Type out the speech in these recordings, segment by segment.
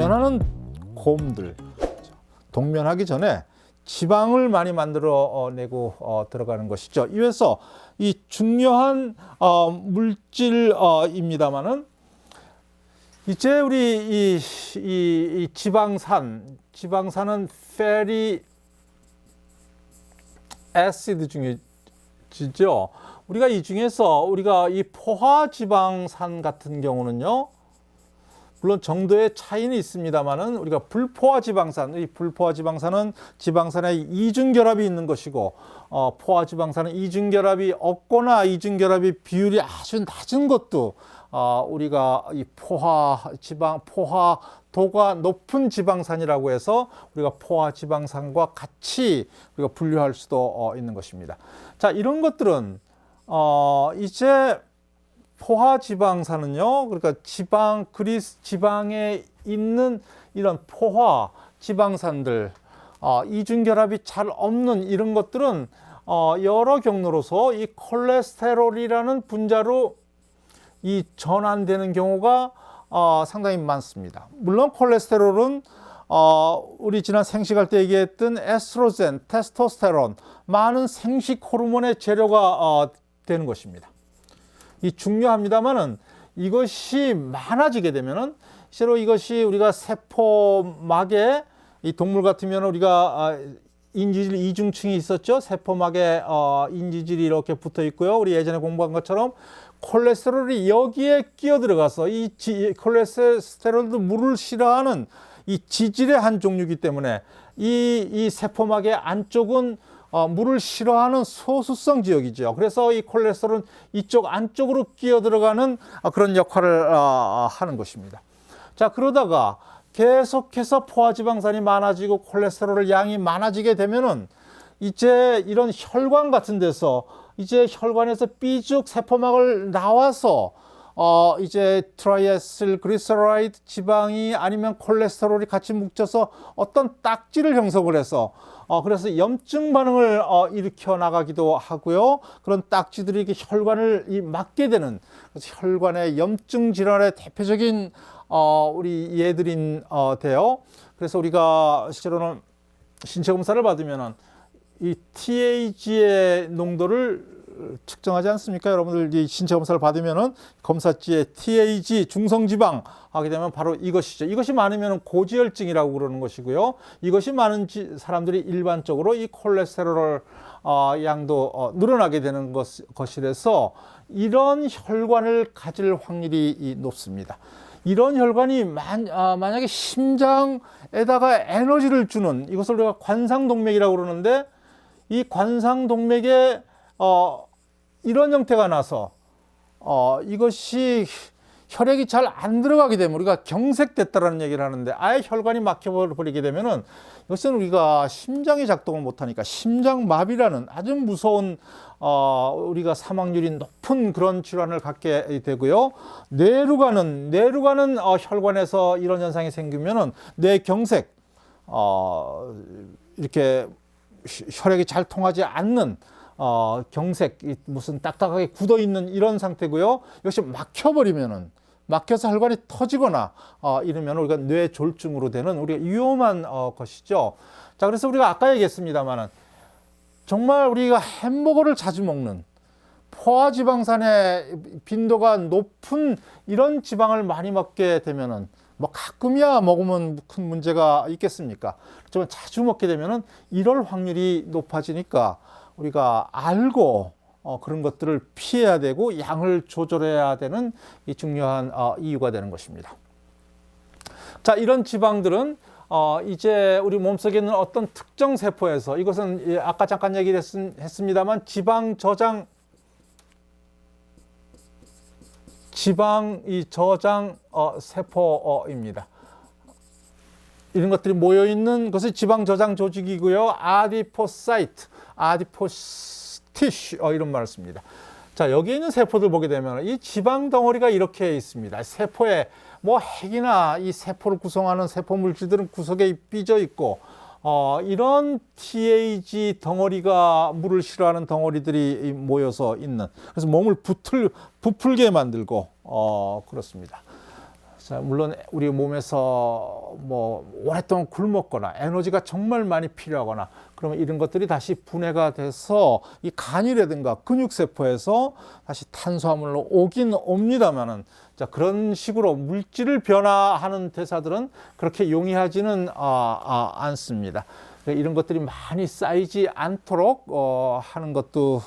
동면하는 곰들, 동면하기 전에 지방을 많이 만들어 내고 들어가는 것이죠. 이래서 이 중요한 물질입니다만은 이제 우리 이 지방산은 fatty acid 중이죠. 우리가 이 중에서 우리가 이 포화지방산 같은 경우는요, 물론 정도의 차이는 있습니다만은 우리가 불포화지방산, 이 불포화지방산은 지방산에 이중결합이 있는 것이고, 포화지방산은 이중결합이 없거나 이중결합이 비율이 아주 낮은 것도 우리가 이 포화도가 높은 지방산이라고 해서 우리가 포화지방산과 같이 우리가 분류할 수도 있는 것입니다. 자, 이런 것들은 이제 포화지방산은요, 그러니까 그리스 지방에 있는 이런 포화 지방산들, 이중결합이 잘 없는 이런 것들은 여러 경로로서 이 콜레스테롤이라는 분자로 이 전환되는 경우가 상당히 많습니다. 물론 콜레스테롤은 우리 지난 생식할 때 얘기했던 에스트로겐, 테스토스테론, 많은 생식 호르몬의 재료가 되는 것입니다. 이 중요합니다만은 이것이 많아지게 되면은 실제로 이것이 우리가 세포막에 이 동물 같으면 우리가 인지질 이중층이 있었죠. 세포막에 인지질이 이렇게 붙어 있고요. 우리 예전에 공부한 것처럼 콜레스테롤이 여기에 끼어 들어가서 이 콜레스테롤도 물을 싫어하는 이 지질의 한 종류이기 때문에 이 세포막의 안쪽은 물을 싫어하는 소수성 지역이죠. 그래서 이 콜레스테롤은 이쪽 안쪽으로 끼어 들어가는 그런 역할을 하는 것입니다. 자, 그러다가 계속해서 포화지방산이 많아지고 콜레스테롤 양이 많아지게 되면은 이제 이런 혈관 같은 데서 이제 혈관에서 삐죽 세포막을 나와서 이제 트라이에실 그리세라이드 지방이 아니면 콜레스테롤이 같이 뭉쳐서 어떤 딱지를 형성을 해서 그래서 염증 반응을 일으켜 나가기도 하고요. 그런 딱지들이 이렇게 혈관을 막게 되는, 그래서 혈관의 염증 질환의 대표적인 우리 예들인 돼요. 그래서 우리가 실제로는 신체 검사를 받으면은 이 TAG의 농도를 측정하지 않습니까? 여러분들 이 신체 검사를 받으면은 검사지에 TAG 중성지방 하게 되면 바로 이것이죠. 이것이 많으면 고지혈증이라고 그러는 것이고요. 이것이 많은 사람들이 일반적으로 이 콜레스테롤 양도 늘어나게 되는 것이라서 이런 혈관을 가질 확률이 높습니다. 이런 혈관이 만약에 심장에다가 에너지를 주는, 이것을 우리가 관상동맥이라고 그러는데, 이 관상동맥에 이런 형태가 나서 이것이 혈액이 잘 안 들어가게 되면 우리가 경색됐다라는 얘기를 하는데, 아예 혈관이 막혀버리게 되면은 이것은 우리가 심장이 작동을 못하니까 심장마비라는 아주 무서운 우리가 사망률이 높은 그런 질환을 갖게 되고요. 뇌루가는 혈관에서 이런 현상이 생기면은 뇌경색, 이렇게 혈액이 잘 통하지 않는 경색, 무슨 딱딱하게 굳어 있는 이런 상태고요. 이것이 막혀서 혈관이 터지거나 이러면 우리가 뇌졸중으로 되는 우리가 위험한 것이죠. 자, 그래서 우리가 아까 얘기했습니다만은 정말 우리가 햄버거를 자주 먹는 포화지방산의 빈도가 높은 이런 지방을 많이 먹게 되면은 뭐 가끔이야 먹으면 큰 문제가 있겠습니까? 좀 자주 먹게 되면은 이럴 확률이 높아지니까 우리가 알고 그런 것들을 피해야 되고 양을 조절해야 되는 이 중요한 이유가 되는 것입니다. 자, 이런 지방들은 이제 우리 몸속에 있는 어떤 특정 세포에서, 이것은 아까 잠깐 얘기를 했습니다만 지방 저장 세포입니다. 이런 것들이 모여 있는 것이 지방 저장 조직이고요. 아디포사이트, 아디포스 티슈 이런 말을 씁니다. 자, 여기 있는 세포들 보게 되면 이 지방 덩어리가 이렇게 있습니다. 세포에 뭐 핵이나 이 세포를 구성하는 세포 물질들은 구석에 삐져 있고 이런 TAG 덩어리가 물을 싫어하는 덩어리들이 모여서 있는, 그래서 몸을 부풀게 만들고 그렇습니다. 자, 물론 우리 몸에서 뭐 오랫동안 굶었거나 에너지가 정말 많이 필요하거나 그러면 이런 것들이 다시 분해가 돼서 이 간이라든가 근육세포에서 다시 탄수화물로 오긴 옵니다만은, 자, 그런 식으로 물질을 변화하는 대사들은 그렇게 용이하지는 않습니다. 이런 것들이 많이 쌓이지 않도록 하는 것도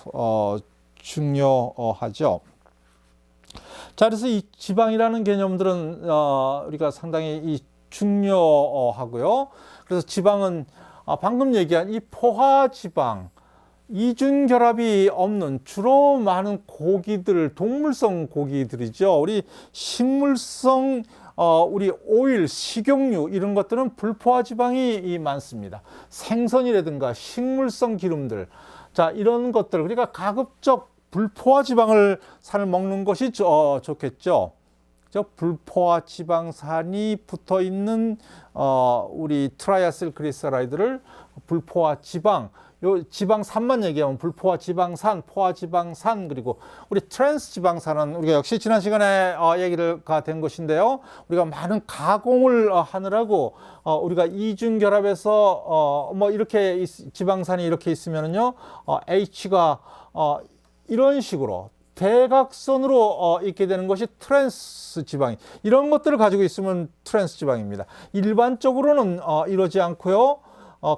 중요하죠. 자, 그래서 이 지방이라는 개념들은 우리가 상당히 중요하고요. 그래서 지방은 방금 얘기한 이 포화지방, 이중결합이 없는 주로 많은 고기들, 동물성 고기들이죠. 우리 식물성 우리 오일, 식용유 이런 것들은 불포화지방이 많습니다. 생선이라든가 식물성 기름들, 자, 이런 것들, 그러니까 가급적 불포화 지방을 산을 먹는 것이 좋겠죠. 불포화 지방산이 붙어 있는 우리 트라이아실 그리세라이드를 불포화 지방, 요 지방산만 얘기하면 불포화 지방산, 포화 지방산, 그리고 우리 트랜스 지방산은 우리가 역시 지난 시간에 얘기가 된 것인데요. 우리가 많은 가공을 하느라고 우리가 이중 결합해서 뭐 이렇게 지방산이 이렇게 있으면은요, H가 이런 식으로 대각선으로 있게 되는 것이 트랜스 지방이, 이런 것들을 가지고 있으면 트랜스 지방입니다. 일반적으로는 이러지 않고요.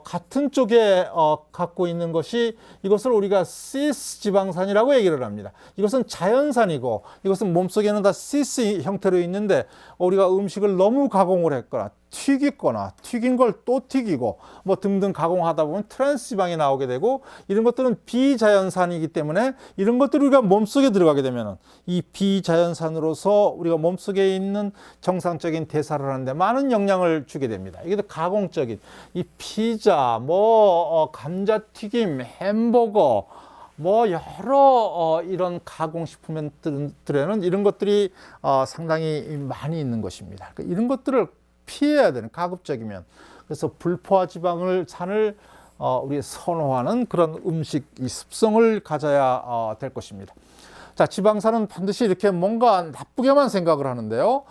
같은 쪽에 갖고 있는 것이, 이것을 우리가 시스 지방산이라고 얘기를 합니다. 이것은 자연산이고 이것은 몸속에는 다 시스 형태로 있는데 우리가 음식을 너무 가공을 했거나 튀기거나 튀긴 걸 또 튀기고 뭐 등등 가공하다 보면 트랜스 지방이 나오게 되고, 이런 것들은 비자연산이기 때문에 이런 것들이 우리가 몸속에 들어가게 되면 이 비자연산으로서 우리가 몸속에 있는 정상적인 대사를 하는데 많은 영향을 주게 됩니다. 이게 또 가공적인 이 피자, 뭐 감자튀김, 햄버거, 뭐 여러 이런 가공식품들에는 이런 것들이 상당히 많이 있는 것입니다. 그러니까 이런 것들을 피해야 되는, 가급적이면. 그래서 불포화 지방을 산을 우리 선호하는 그런 음식 이 습성을 가져야 될 것입니다. 자, 지방산은 반드시 이렇게 뭔가 나쁘게만 생각을 하는데요.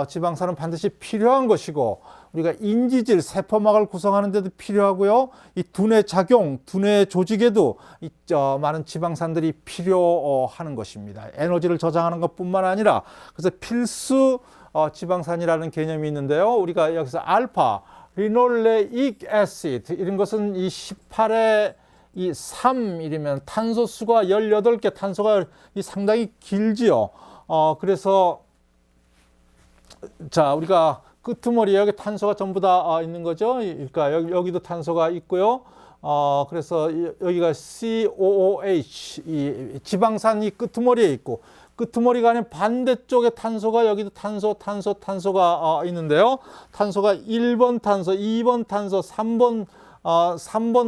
지방산은 반드시 필요한 것이고 우리가 인지질, 세포막을 구성하는 데도 필요하고요. 이 두뇌 작용, 두뇌 조직에도 많은 지방산들이 필요하는 것입니다. 에너지를 저장하는 것뿐만 아니라, 그래서 필수 지방산이라는 개념이 있는데요. 우리가 여기서 알파, 리놀레익 애시드, 이런 것은 이 18의 이 3이면 탄소수가 18개, 탄소가 상당히 길지요. 그래서 자, 우리가 끄트머리에 여기 탄소가 전부 다 있는 거죠. 그러니까 여기도 탄소가 있고요. 그래서 여기가 COOH, 이 지방산이 끄트머리에 있고, 끄트머리가 아닌 반대쪽에 탄소가, 여기도 탄소가 있는데요. 탄소가 1번 탄소, 2번 탄소, 3번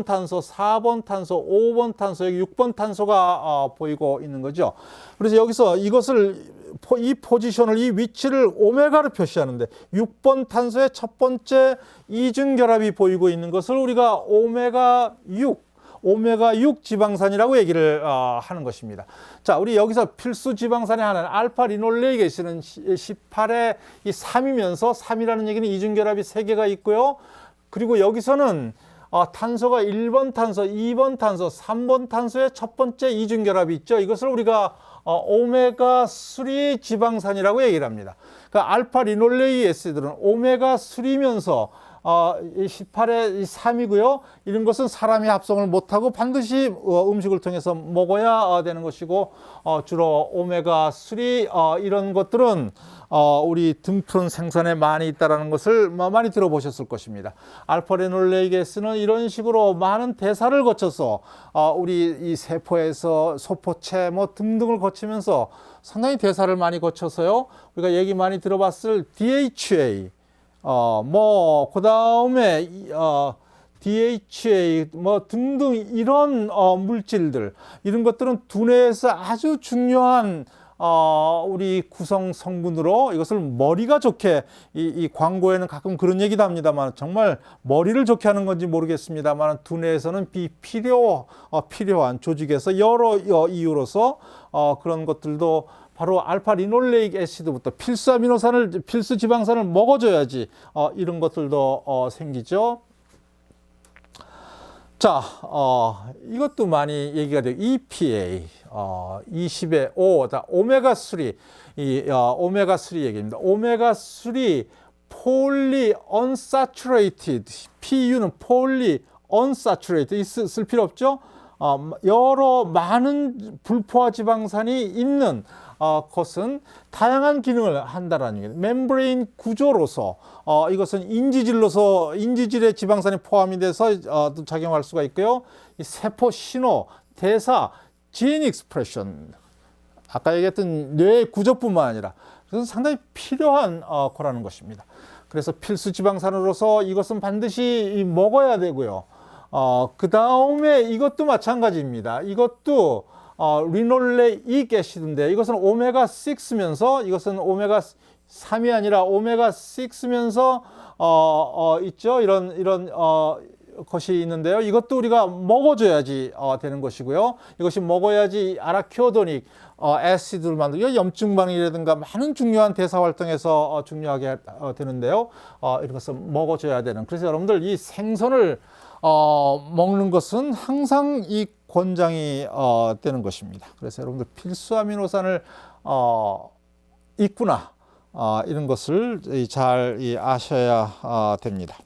탄소, 4번 탄소, 5번 탄소, 여기 6번 탄소가 보이고 있는 거죠. 그래서 여기서 이 포지션을, 이 위치를 오메가로 표시하는데 6번 탄소의 첫 번째 이중결합이 보이고 있는 것을 우리가 오메가 6 지방산이라고 얘기를 하는 것입니다. 자, 우리 여기서 필수 지방산의 하나는 알파 리놀레이크 애시드는 18의 이 3이면서 3이라는 얘기는 이중결합이 3개가 있고요. 그리고 여기서는 탄소가 1번 탄소, 2번 탄소, 3번 탄소의 첫 번째 이중결합이 있죠. 이것을 우리가 오메가 3 지방산이라고 얘기를 합니다. 그러니까 알파 리놀레이크 애시드는 오메가 3면서 18의 3이고요. 이런 것은 사람이 합성을 못하고 반드시 음식을 통해서 먹어야 되는 것이고, 주로 오메가 3 이런 것들은 우리 등푸른 생선에 많이 있다는 것을 많이 들어보셨을 것입니다. 알파 리놀레이크 애시드는 이런 식으로 많은 대사를 거쳐서 우리 이 세포에서 소포체 뭐 등등을 거치면서 상당히 대사를 많이 거쳐서요. 우리가 얘기 많이 들어봤을 DHA, 그 다음에 DHA 뭐 등등 이런 물질들, 이런 것들은 두뇌에서 아주 중요한 우리 구성 성분으로, 이것을 머리가 좋게, 이 광고에는 가끔 그런 얘기도 합니다만 정말 머리를 좋게 하는 건지 모르겠습니다만 두뇌에서는 필요한 조직에서 여러 이유로서 그런 것들도 바로 알파 리놀레익 애시드부터 필수 지방산을 먹어줘야지 이런 것들도 생기죠. 자, 이것도 많이 얘기가 돼요. EPA, 20의 5, 오메가3, 오메가3 얘기입니다. 오메가3 폴리 언사추레이티드, PU는 폴리 언사추레이티드, 쓸 필요 없죠? 여러 많은 불포화 지방산이 있는 것은 다양한 기능을 한다라는 얘기예요. 멤브레인 구조로서 이것은 인지질의 지방산이 포함이 돼서 작용할 수가 있고요. 이 세포 신호, 대사, 진 익스프레션, 아까 얘기했던 뇌의 구조뿐만 아니라 그래서 상당히 필요한 거라는 것입니다. 그래서 필수 지방산으로서 이것은 반드시 먹어야 되고요. 그 다음에 이것도 마찬가지입니다. 이것도 리놀레익 애시드인데 이것은 오메가6면서 이것은 오메가3이 아니라 오메가6면서 있죠. 이런 것이 있는데요. 이것도 우리가 먹어줘야지 되는 것이고요. 이것이 먹어야지 아라키오도닉 애시드를 만들고 염증 반응이라든가 많은 중요한 대사 활동에서 중요하게 되는데요. 이런 것을 먹어줘야 되는. 그래서 여러분들 이 생선을 먹는 것은 항상 이 권장이 되는 것입니다. 그래서 여러분들 필수 아미노산을 있구나 이런 것을 잘 아셔야 됩니다.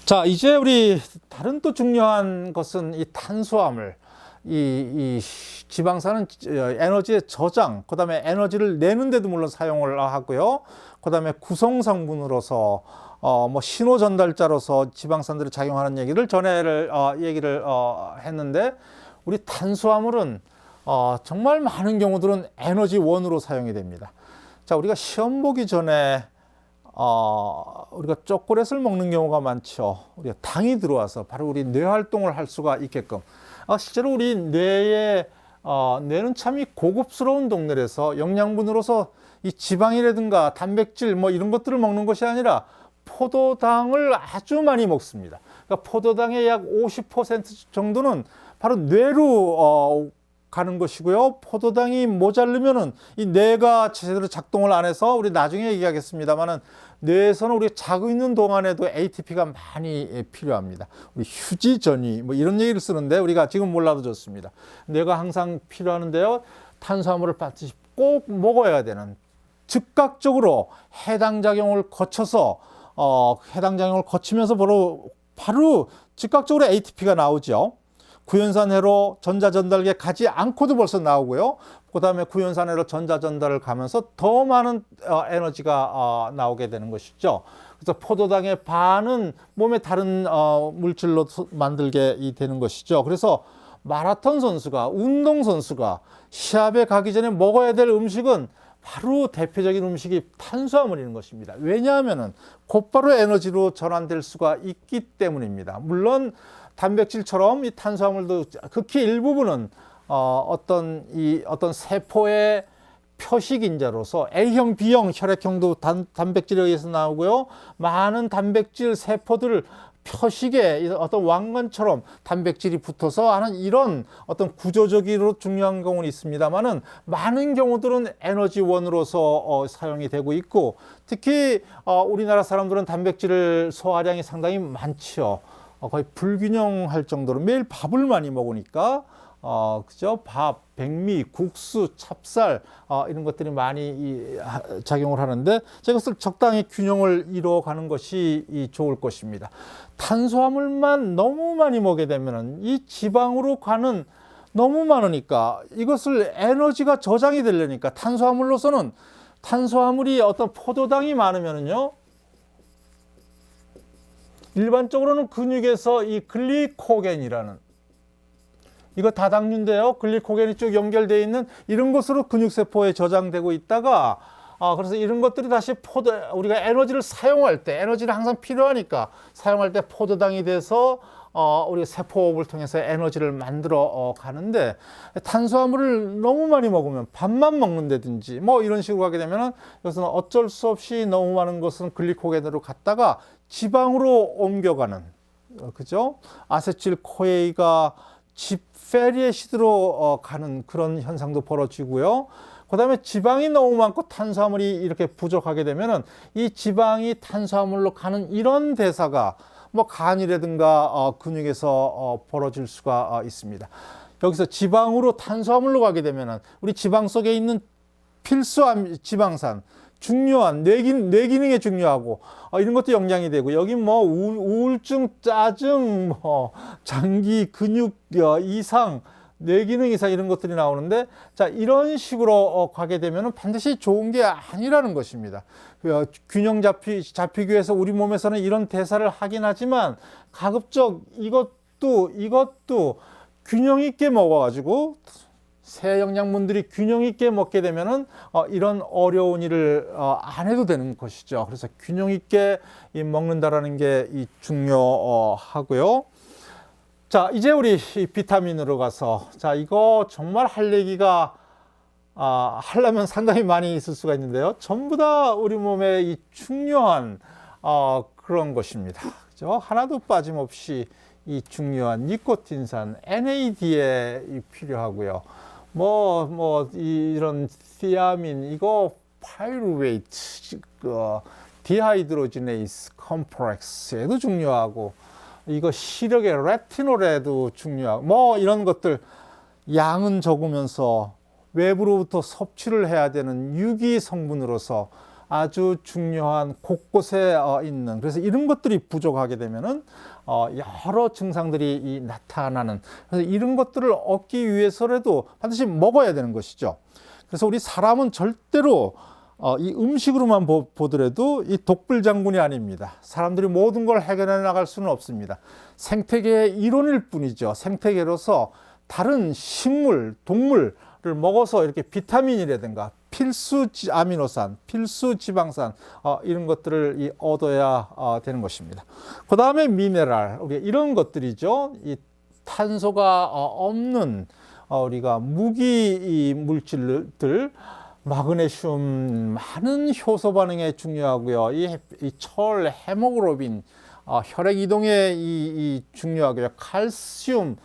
자, 이제 우리 다른 또 중요한 것은 이 탄수화물, 이 지방산은 에너지의 저장, 그 다음에 에너지를 내는데도 물론 사용을 하고요. 그 다음에 구성성분으로서 뭐 신호 전달자로서 지방산들이 작용하는 얘기를 얘기를 했는데 우리 탄수화물은 정말 많은 경우들은 에너지원으로 사용이 됩니다. 자, 우리가 시험 보기 전에 우리가 초콜릿을 먹는 경우가 많죠. 우리가 당이 들어와서 바로 우리 뇌 활동을 할 수가 있게끔. 실제로 우리 뇌는 참 이 고급스러운 동네라서 영양분으로서 이 지방이라든가 단백질 뭐 이런 것들을 먹는 것이 아니라 포도당을 아주 많이 먹습니다. 그러니까 포도당의 약 50% 정도는 바로 뇌로 가는 것이고요. 포도당이 모자르면은 이 뇌가 제대로 작동을 안 해서 우리 나중에 얘기하겠습니다만은 뇌에서는 우리가 자고 있는 동안에도 ATP가 많이 필요합니다. 우리 휴지 전이 뭐 이런 얘기를 쓰는데 우리가 지금 몰라도 좋습니다. 뇌가 항상 필요하는데요. 탄수화물을 반드시 꼭 먹어야 되는 즉각적으로 해당 작용을 거쳐서 해당 작용을 거치면서 바로 즉각적으로 ATP가 나오죠. 구연산회로 전자전달기에 가지 않고도 벌써 나오고요. 그 다음에 구연산회로 전자전달을 가면서 더 많은 에너지가 나오게 되는 것이죠. 그래서 포도당의 반은 몸의 다른 물질로 만들게 되는 것이죠. 그래서 마라톤 선수가, 운동선수가 시합에 가기 전에 먹어야 될 음식은 바로 대표적인 음식이 탄수화물인 것입니다. 왜냐하면 곧바로 에너지로 전환될 수가 있기 때문입니다. 물론 단백질처럼 이 탄수화물도 극히 일부분은 어떤 세포의 표식인자로서 A형, B형, 혈액형도 단백질에 의해서 나오고요. 많은 단백질 세포들 표식에 어떤 왕관처럼 단백질이 붙어서 하는 이런 어떤 구조적으로 중요한 경우는 있습니다만은 많은 경우들은 에너지원으로서 사용이 되고 있고 특히 우리나라 사람들은 단백질 소화량이 상당히 많죠. 거의 불균형할 정도로 매일 밥을 많이 먹으니까 그죠? 밥, 백미, 국수, 찹쌀 이런 것들이 많이 작용을 하는데 이것을 적당히 균형을 이루어가는 것이 좋을 것입니다. 탄수화물만 너무 많이 먹게 되면 이 지방으로 가는 너무 많으니까 이것을 에너지가 저장이 되려니까 탄수화물이 어떤 포도당이 많으면은요. 일반적으로는 근육에서 이 글리코겐이라는 이거 다당류인데요. 글리코겐이 쭉 연결되어 있는 이런 것으로 근육세포에 저장되고 있다가 그래서 이런 것들이 다시 우리가 에너지를 사용할 때 에너지를 항상 필요하니까 사용할 때 포도당이 돼서 우리가 세포호흡을 통해서 에너지를 만들어 가는데 탄수화물을 너무 많이 먹으면 밥만 먹는다든지 뭐 이런 식으로 하게 되면은 이것은 어쩔 수 없이 너무 많은 것은 글리코겐으로 갔다가 지방으로 옮겨가는 그죠? 아세틸 코에이가 페리에시드로 가는 그런 현상도 벌어지고요. 그다음에 지방이 너무 많고 탄수화물이 이렇게 부족하게 되면은 이 지방이 탄수화물로 가는 이런 대사가 뭐 간이라든가 근육에서 벌어질 수가 있습니다. 여기서 지방으로 탄수화물로 가게 되면은 우리 지방 속에 있는 필수 지방산, 중요한 뇌 기능에 중요하고 이런 것도 영향이 되고, 여기 뭐 우울증, 짜증, 뭐 장기 근육 이상, 뇌 기능 이상 이런 것들이 나오는데, 자, 이런 식으로 가게 되면은 반드시 좋은 게 아니라는 것입니다. 균형 잡히기 위해서 우리 몸에서는 이런 대사를 하긴 하지만 가급적 이것도 균형 있게 먹어가지고 새 영양분들이 균형 있게 먹게 되면은 이런 어려운 일을 안 해도 되는 것이죠. 그래서 균형 있게 먹는다라는 게 중요하고요. 자, 이제 우리 비타민으로 가서, 자, 이거 정말 할 얘기가 하려면 상당히 많이 있을 수가 있는데요. 전부 다 우리 몸에 이 중요한 그런 것입니다. 그죠? 하나도 빠짐없이 이 중요한 니코틴산 NAD에 필요하고요. 이런 티아민, 이거 파이루베이트, 디하이드로지네이스 컴플렉스에도 중요하고, 이거 시력의 레티놀에도 중요하고, 이런 것들 양은 적으면서 외부로부터 섭취를 해야 되는 유기 성분으로서 아주 중요한 곳곳에 있는, 그래서 이런 것들이 부족하게 되면은 여러 증상들이 나타나는, 그래서 이런 것들을 얻기 위해서라도 반드시 먹어야 되는 것이죠. 그래서 우리 사람은 절대로 이 음식으로만 보더라도 이 독불장군이 아닙니다. 사람들이 모든 걸 해결해 나갈 수는 없습니다. 생태계의 일원일 뿐이죠. 생태계로서 다른 식물, 동물을 먹어서 이렇게 비타민이라든가 필수 아미노산, 필수 지방산 이런 것들을 얻어야 되는 것입니다. 그 다음에 미네랄, 이런 것들이죠. 이 탄소가 없는 우리가 무기 물질들, 마그네슘, 많은 효소 반응에 중요하고요. 이 철, 헤모글로빈, 혈액 이동에 중요하고요. 칼슘,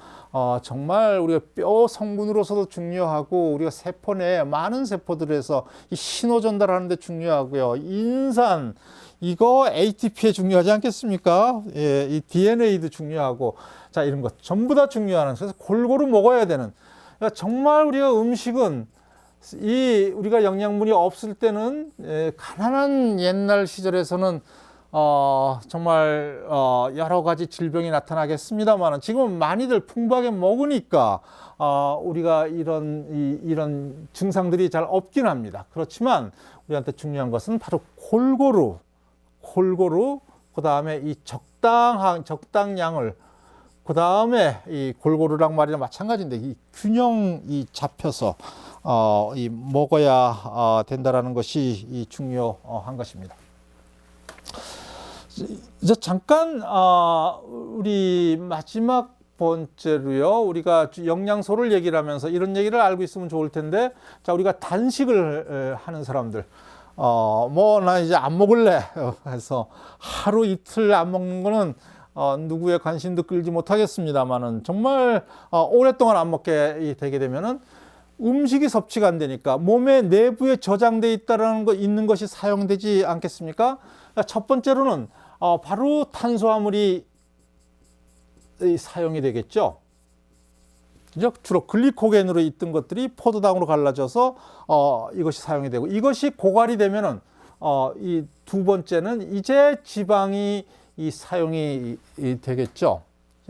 정말 우리가 뼈 성분으로서도 중요하고, 우리가 세포 내에 많은 세포들에서 이 신호 전달하는 데 중요하고요. 인산, 이거 ATP에 중요하지 않겠습니까? 예, 이 DNA도 중요하고, 자, 이런 것 전부 다 중요한, 그래서 골고루 먹어야 되는, 그러니까 정말 우리가 음식은 우리가 영양분이 없을 때는, 가난한 옛날 시절에서는 정말 여러 가지 질병이 나타나겠습니다만, 지금은 많이들 풍부하게 먹으니까 우리가 이런 증상들이 잘 없긴 합니다. 그렇지만 우리한테 중요한 것은 바로 골고루, 그 다음에 이 적당량을, 그 다음에 이 골고루랑 말이랑 마찬가지인데, 이 균형이 잡혀서 먹어야 된다라는 것이 중요한 것입니다. 이제 잠깐 우리 마지막 번째로요, 우리가 영양소를 얘기를 하면서 이런 얘기를 알고 있으면 좋을 텐데, 자, 우리가 단식을 하는 사람들, 나 이제 안 먹을래 해서 하루 이틀 안 먹는 거는 누구의 관심도 끌지 못하겠습니다만은, 정말 오랫동안 안 먹게 되게 되면은 음식이 섭취가 안 되니까 몸의 내부에 저장돼 있는 것이 사용되지 않겠습니까? 첫 번째로는 바로 탄수화물이 사용이 되겠죠. 주로 글리코겐으로 있던 것들이 포도당으로 갈라져서 이것이 사용이 되고, 이것이 고갈이 되면은 이 두 번째는 이제 지방이 사용이 되겠죠.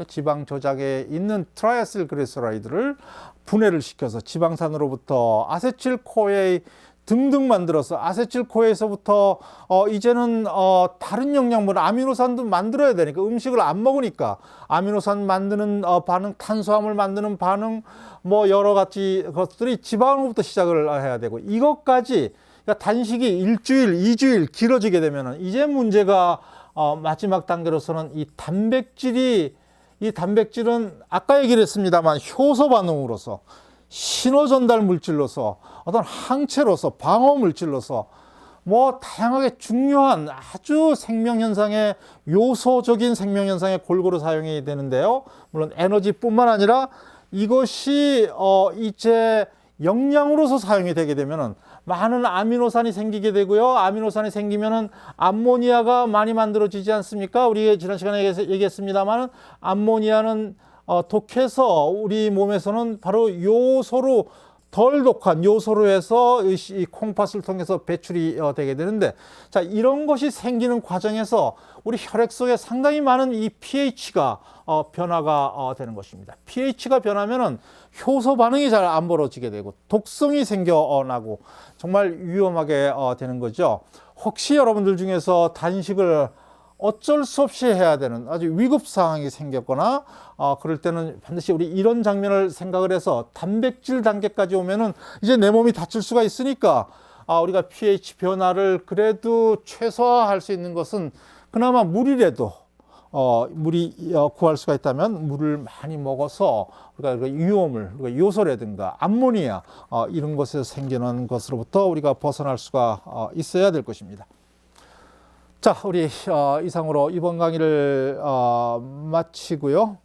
지방 저장에 있는 트라이아실 그리세라이드를 분해를 시켜서 지방산으로부터 아세틸코에 등등 만들어서, 아세틸코에서부터 이제는 다른 영양분, 아미노산도 만들어야 되니까, 음식을 안 먹으니까 아미노산 만드는 반응, 탄수화물 만드는 반응, 여러 가지 것들이 지방으로부터 시작을 해야 되고, 이것까지, 그러니까 단식이 일주일, 2주일 길어지게 되면은 이제 문제가 마지막 단계로서는 이 단백질은 아까 얘기를 했습니다만 효소 반응으로서, 신호 전달 물질로서, 어떤 항체로서, 방어 물질로서 다양하게 중요한 아주 생명현상의 요소적인 생명현상에 골고루 사용이 되는데요. 물론 에너지뿐만 아니라 이것이 이제 영양으로서 사용이 되게 되면은 많은 아미노산이 생기게 되고요. 아미노산이 생기면은 암모니아가 많이 만들어지지 않습니까? 우리 지난 시간에 얘기했습니다만은 암모니아는 독해서 우리 몸에서는 바로 요소로 덜 독한 요소로 해서 이 콩팥을 통해서 배출이 되게 되는데, 자, 이런 것이 생기는 과정에서 우리 혈액 속에 상당히 많은 이 pH가 변화가 되는 것입니다. pH가 변하면은 효소 반응이 잘 안 벌어지게 되고 독성이 생겨나고 정말 위험하게 되는 거죠. 혹시 여러분들 중에서 단식을 어쩔 수 없이 해야 되는 아주 위급 상황이 생겼거나 그럴 때는 반드시 우리 이런 장면을 생각을 해서 단백질 단계까지 오면은 이제 내 몸이 다칠 수가 있으니까 우리가 pH 변화를 그래도 최소화할 수 있는 것은 그나마 물이라도 물이 구할 수가 있다면 물을 많이 먹어서 우리가 유효물, 우리가 요소라든가 암모니아 이런 것에서 생기는 것으로부터 우리가 벗어날 수가 있어야 될 것입니다. 자, 우리 이상으로 이번 강의를 마치고요.